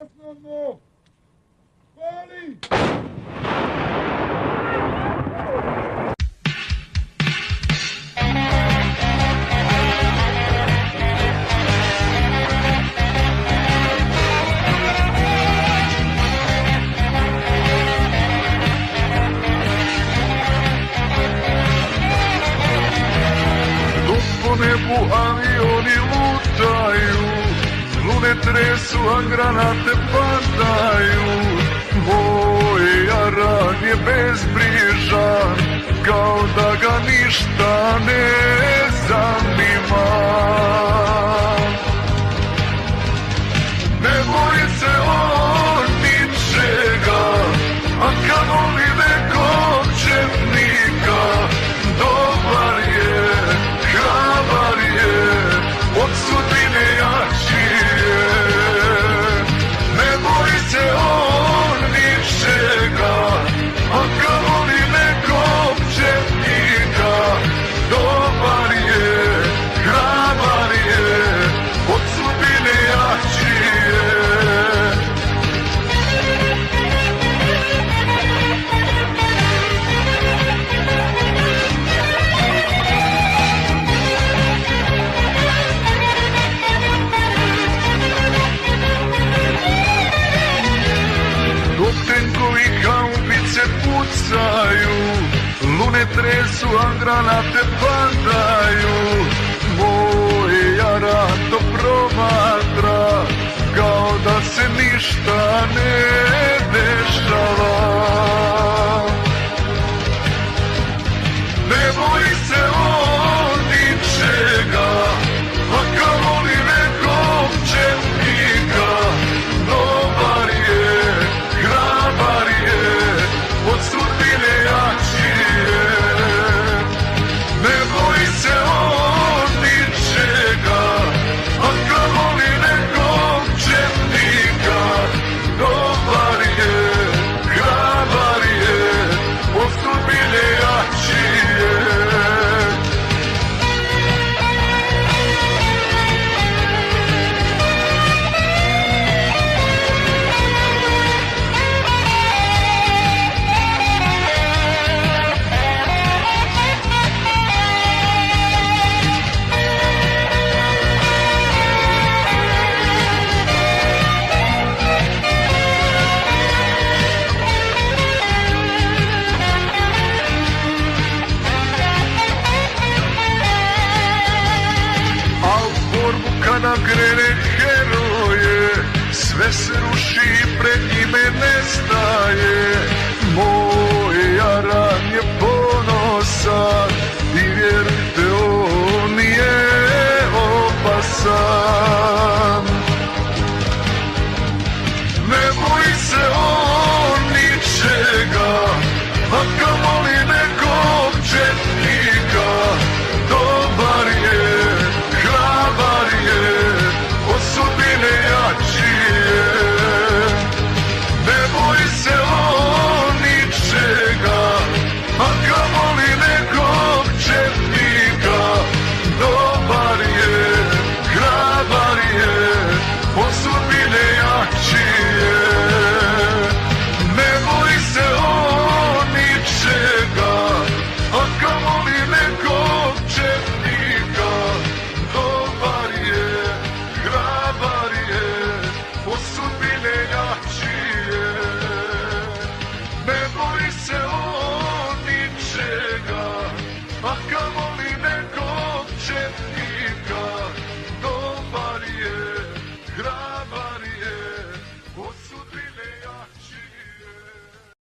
Osnovno! Pali! Po nebu avioni lutaju, lune tresu, a granate padaju. Moj jaran je bezbrižan, kao da ga ništa ne zanima. Ne boji se on ničega, a kamoli nekog četnika. Dobar je, hrabar je, od sudbine jači je. Ne boji se on ničega, a kamoli nekog četnika. Dobar je, hrabar je, od sudbine jači je. Tenkovi haubice pucaju, lune tresu, a granate padaju. Moj jaran to promatra, kao da se ništa ne dešava. Ne boji se on ničega, a kamoli nekog četnika. Dobar je, hrabar je, od sudbine jači je. Ne boji se on ničega, a kamoli nekog četnika. Dobar je, hrabar je, od sudbine jači je. Kada krene heroje, sve se ruši, pred njime nestaje. Moj jaran je ponosan i vjerujte, on je opasan. Ne boji se on ničega, a kamoli nekog četnika. Dobar je, hrabar je, od sudbine jači je. Ne boji se on ničega, a kamoli nekog četnika. Dobar je, hrabar je, od sudbine jači je.